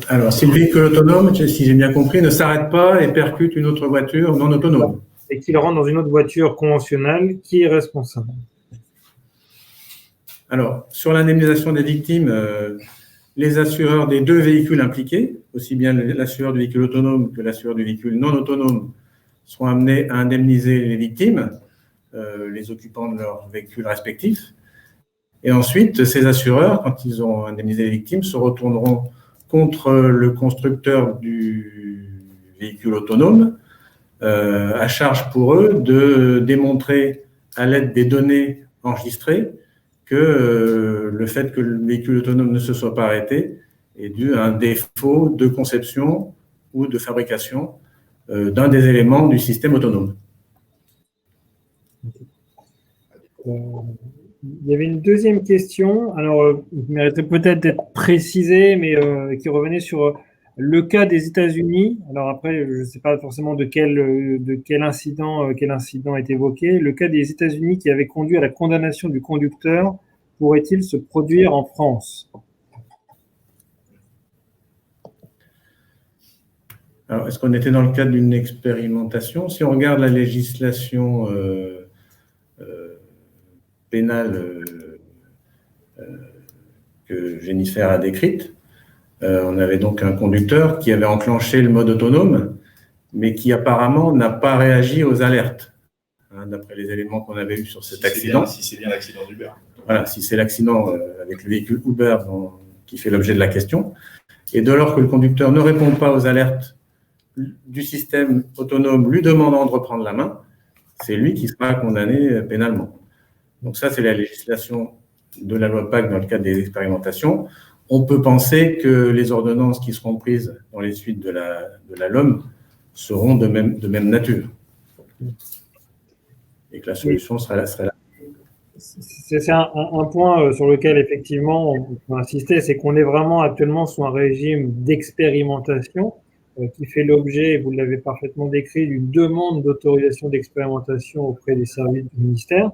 Alors, si le véhicule autonome, si j'ai bien compris, ne s'arrête pas et percute une autre voiture non autonome. Et qu'il rentre dans une autre voiture conventionnelle, qui est responsable? Alors, sur l'indemnisation des victimes, les assureurs des deux véhicules impliqués, aussi bien l'assureur du véhicule autonome que l'assureur du véhicule non autonome, seront amenés à indemniser les victimes, les occupants de leurs véhicules respectifs. Et ensuite, ces assureurs, quand ils ont indemnisé les victimes, se retourneront contre le constructeur du véhicule autonome, à charge pour eux de démontrer à l'aide des données enregistrées que le fait que le véhicule autonome ne se soit pas arrêté est dû à un défaut de conception ou de fabrication d'un des éléments du système autonome. Il y avait une deuxième question, alors qui mériterait peut-être d'être précisée, mais qui revenait sur le cas des États-Unis. Alors après, je ne sais pas forcément de quel incident est évoqué. Le cas des États-Unis qui avait conduit à la condamnation du conducteur pourrait-il se produire en France? Alors, est-ce qu'on était dans le cadre d'une expérimentation? Si on regarde la législation pénale que Jennifer a décrite, on avait donc un conducteur qui avait enclenché le mode autonome, mais qui apparemment n'a pas réagi aux alertes, d'après les éléments qu'on avait eus sur cet accident. Si c'est bien l'accident d'Uber. Voilà, si c'est l'accident avec le véhicule Uber qui fait l'objet de la question. Et dès lors que le conducteur ne répond pas aux alertes du système autonome lui demandant de reprendre la main, c'est lui qui sera condamné pénalement. Donc ça, c'est la législation de la loi PACTE dans le cadre des expérimentations. On peut penser que les ordonnances qui seront prises dans les suites de la LOM seront de même nature. Et que la solution serait là. C'est un point sur lequel, effectivement, on peut insister, c'est qu'on est vraiment actuellement sous un régime d'expérimentation qui fait l'objet, vous l'avez parfaitement décrit, d'une demande d'autorisation d'expérimentation auprès des services du ministère.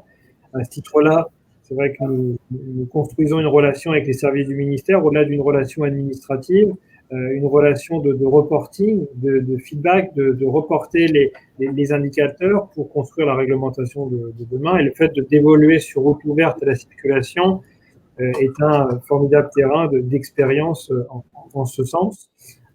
À ce titre-là, c'est vrai que nous construisons une relation avec les services du ministère, au-delà d'une relation administrative, une relation de reporting, de feedback, de reporter les indicateurs pour construire la réglementation de demain. Et le fait d'évoluer sur route ouverte à la circulation est un formidable terrain d'expérience en ce sens.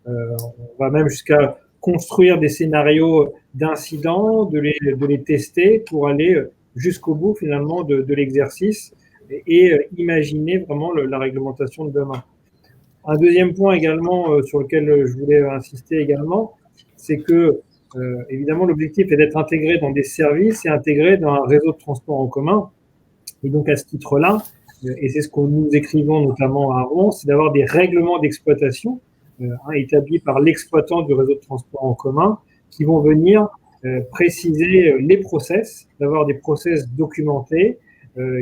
On va même jusqu'à construire des scénarios d'incidents, de les tester pour aller jusqu'au bout finalement de l'exercice et imaginer vraiment la réglementation de demain. Un deuxième point également sur lequel je voulais insister également, c'est que évidemment l'objectif est d'être intégré dans des services et intégré dans un réseau de transport en commun. Et donc à ce titre-là, et c'est ce que nous écrivons notamment à Rouen, c'est d'avoir des règlements d'exploitation établis par l'exploitant du réseau de transport en commun qui vont venir préciser les process, d'avoir des process documentés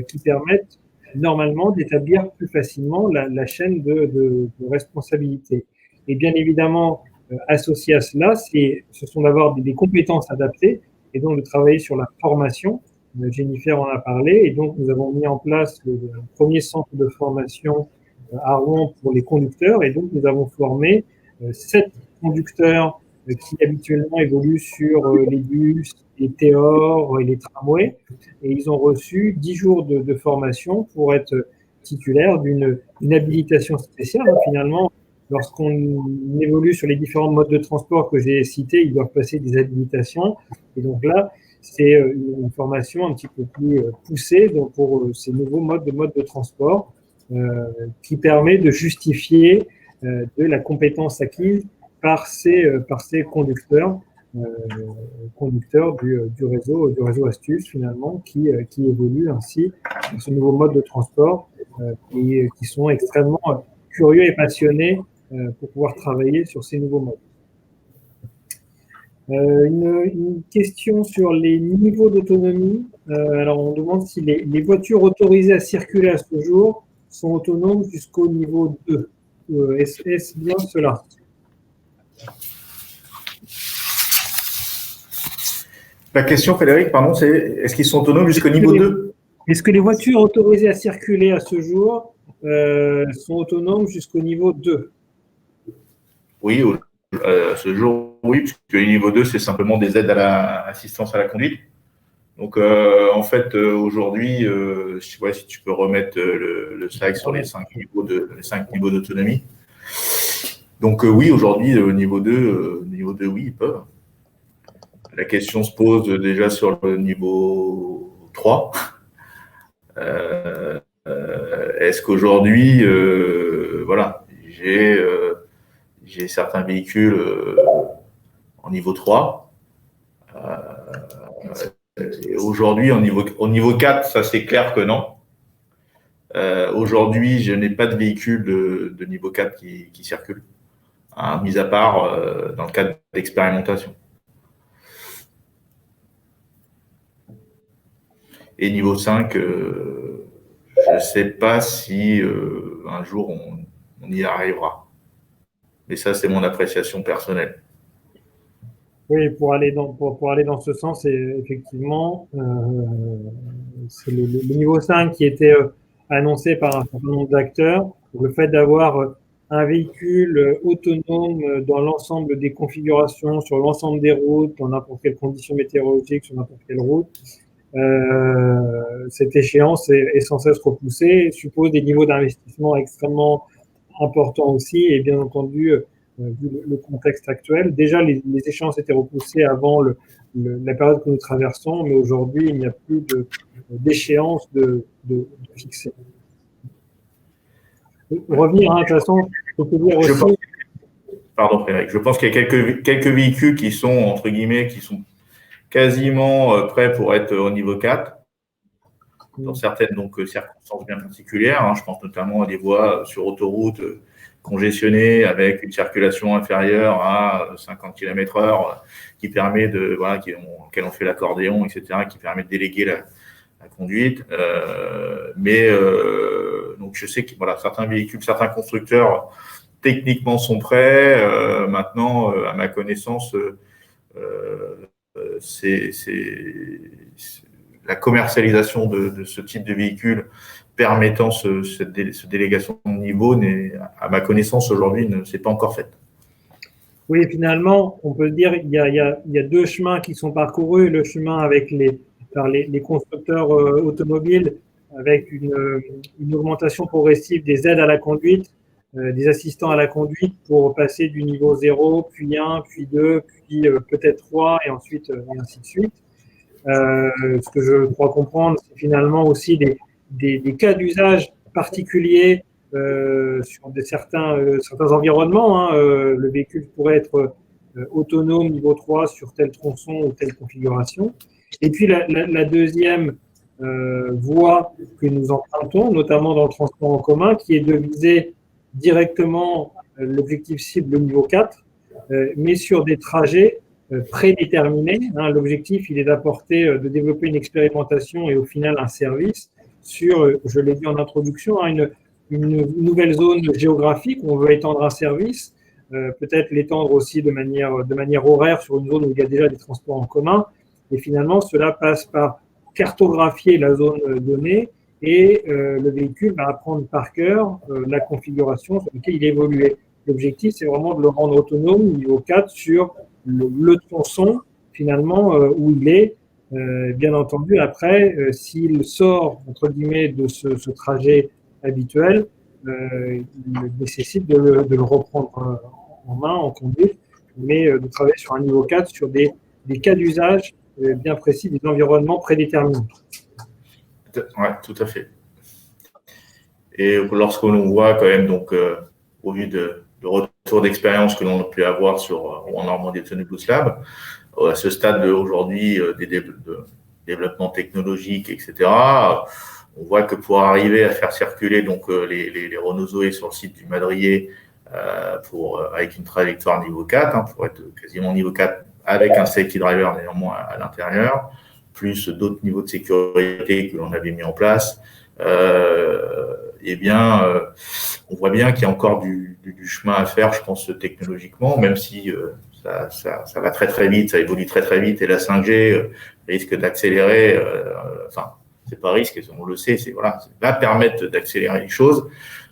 qui permettent normalement d'établir plus facilement la chaîne de responsabilité. Et bien évidemment, associé à cela, ce sont d'avoir des compétences adaptées et donc de travailler sur la formation. Jennifer en a parlé et donc nous avons mis en place le premier centre de formation à Rouen pour les conducteurs et donc nous avons formé 7 conducteurs qui habituellement évoluent sur les bus, les TEOR et les tramways. Et ils ont reçu 10 jours de formation pour être titulaires d'une habilitation spéciale. Finalement, lorsqu'on évolue sur les différents modes de transport que j'ai cités, ils doivent passer des habilitations. Et donc là, c'est une formation un petit peu plus poussée donc pour ces nouveaux modes de transport qui permet de justifier de la compétence acquise par ces conducteurs du réseau Astuce finalement qui évoluent ainsi dans ce nouveau mode de transport et qui sont extrêmement curieux et passionnés pour pouvoir travailler sur ces nouveaux modes. Une question sur les niveaux d'autonomie. Alors on demande si les voitures autorisées à circuler à ce jour sont autonomes jusqu'au niveau 2. Est-ce bien cela? La question, Frédéric, pardon, c'est est-ce qu'ils sont autonomes jusqu'au niveau 2? Est-ce que les voitures autorisées à circuler à ce jour sont autonomes jusqu'au niveau 2? Oui, à ce jour, oui, puisque le niveau 2, c'est simplement des aides à l'assistance à la conduite. Donc, en fait, aujourd'hui, si tu peux remettre le slide sur les 5 niveaux d'autonomie. Donc, oui, aujourd'hui, niveau 2, oui, ils peuvent. La question se pose déjà sur le niveau 3. Est-ce qu'aujourd'hui, voilà, j'ai certains véhicules en niveau 3. Et aujourd'hui, au niveau 4, ça c'est clair que non. Aujourd'hui, je n'ai pas de véhicule de niveau 4 qui circule, hein, mis à part dans le cadre d'expérimentation. Et niveau 5, je ne sais pas si un jour on y arrivera. Mais ça, c'est mon appréciation personnelle. Oui, pour aller dans ce sens, effectivement, c'est le niveau 5 qui était annoncé par un certain nombre d'acteurs. Le fait d'avoir un véhicule autonome dans l'ensemble des configurations, sur l'ensemble des routes, dans n'importe quelle condition météorologique, sur n'importe quelle route, cette échéance est sans cesse repoussée, suppose des niveaux d'investissement extrêmement importants aussi, et bien entendu, vu le contexte actuel. Déjà, les échéances étaient repoussées avant la période que nous traversons, mais aujourd'hui, il n'y a plus d'échéance de fixée. Pour revenir, de toute façon, il faut dire aussi… Pardon, Frédéric. Je pense qu'il y a quelques véhicules qui sont, entre guillemets, qui sont quasiment prêts pour être au niveau 4, dans certaines circonstances bien particulières. Hein. Je pense notamment à des voies sur autoroute congestionnées avec une circulation inférieure à 50 km/h qui permet auquel on fait l'accordéon, etc., qui permet de déléguer la conduite. Donc je sais que certains véhicules, certains constructeurs techniquement sont prêts. Maintenant, à ma connaissance, c'est la commercialisation de ce type de véhicule permettant cette délégation de niveau, à ma connaissance aujourd'hui, ne s'est pas encore faite. Oui, finalement, on peut dire qu'il y a deux chemins qui sont parcourus. Le chemin avec les constructeurs automobiles, avec une augmentation progressive des aides à la conduite, des assistants à la conduite pour passer du niveau 0, puis 1, puis 2, puis peut-être 3, et ensuite, et ainsi de suite. Ce que je crois comprendre, c'est finalement aussi des cas d'usage particuliers sur certains environnements. Hein. Le véhicule pourrait être autonome niveau 3 sur tel tronçon ou telle configuration. Et puis la deuxième voie que nous empruntons, notamment dans le transport en commun, qui est de viser directement l'objectif cible niveau 4, mais sur des trajets prédéterminés. Hein. L'objectif, il est de développer une expérimentation et au final un service sur, je l'ai dit en introduction, hein, une nouvelle zone géographique où on veut étendre un service, peut-être l'étendre aussi de manière horaire sur une zone où il y a déjà des transports en commun. Et finalement, cela passe par cartographier la zone donnée et le véhicule va apprendre par cœur la configuration sur laquelle il évolue. L'objectif, c'est vraiment de le rendre autonome niveau 4 sur le tronçon, finalement, où il est. Bien entendu, après, s'il sort, entre guillemets, de ce trajet habituel, il nécessite de le reprendre en main, en conduite, mais de travailler sur un niveau 4 sur des cas d'usage bien précis, des environnements prédéterminés. Oui, tout à fait. Et lorsque l'on voit quand même, donc, au vu de retour d'expérience que l'on a pu avoir en Normandie Autonomie Boost Lab, à ce stade aujourd'hui des développements technologiques, etc., on voit que pour arriver à faire circuler donc les Renault Zoé sur le site du Madrier avec une trajectoire niveau 4, hein, pour être quasiment niveau 4 avec un safety driver néanmoins à l'intérieur, plus d'autres niveaux de sécurité que l'on avait mis en place, on voit bien qu'il y a encore du chemin à faire, je pense, technologiquement, même si ça va très très vite, ça évolue très très vite, et la 5G risque d'accélérer, c'est pas risque, on le sait, ça va permettre d'accélérer les choses.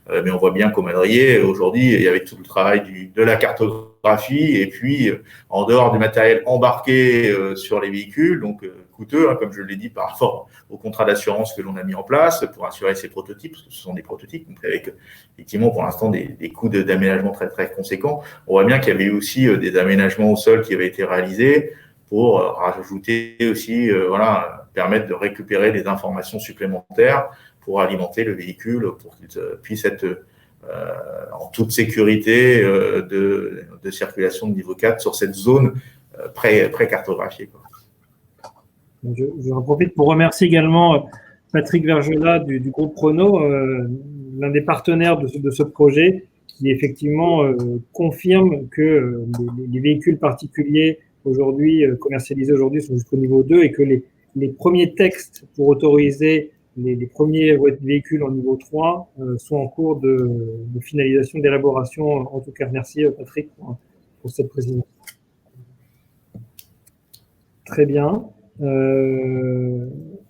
Mais on voit bien qu'au Madrier, aujourd'hui, il y avait tout le travail de la cartographie et puis en dehors du matériel embarqué sur les véhicules, donc coûteux, hein, comme je l'ai dit, par rapport au contrat d'assurance que l'on a mis en place pour assurer ces prototypes, parce que ce sont des prototypes, donc avec effectivement pour l'instant des coûts d'aménagement très très conséquents. On voit bien qu'il y avait eu aussi des aménagements au sol qui avaient été réalisés pour rajouter aussi, permettre de récupérer des informations supplémentaires pour alimenter le véhicule, pour qu'il puisse être en toute sécurité de circulation de niveau 4 sur cette zone pré-cartographiée. Je profite pour remercier également Patrick Vergelat du groupe Renault, l'un des partenaires de ce projet, qui effectivement confirme que les véhicules particuliers aujourd'hui commercialisés aujourd'hui sont jusqu'au niveau 2 et que les premiers textes pour autoriser les premiers véhicules en niveau 3 sont en cours de finalisation, d'élaboration. En tout cas, merci Patrick pour cette précision. Très bien.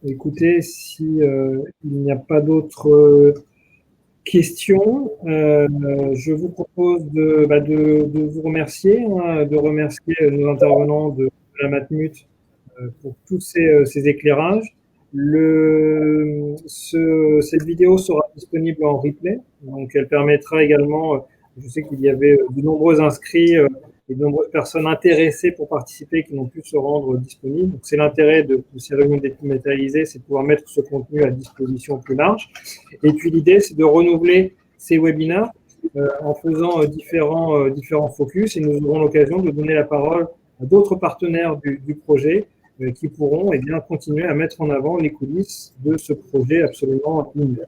Écoutez, si il n'y a pas d'autres questions, je vous propose de vous remercier, de remercier nos intervenants de la Matmut pour tous ces éclairages. Cette vidéo sera disponible en replay, donc elle permettra également, je sais qu'il y avait de nombreux inscrits et de nombreuses personnes intéressées pour participer qui n'ont pu se rendre disponibles. Donc c'est l'intérêt de ces réunions dématérialisées, c'est de pouvoir mettre ce contenu à disposition plus large. Et puis l'idée, c'est de renouveler ces webinaires en faisant différents focus, et nous aurons l'occasion de donner la parole à d'autres partenaires du projet qui pourront continuer à mettre en avant les coulisses de ce projet absolument unique.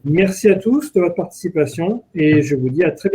Merci à tous de votre participation et je vous dis à très bientôt.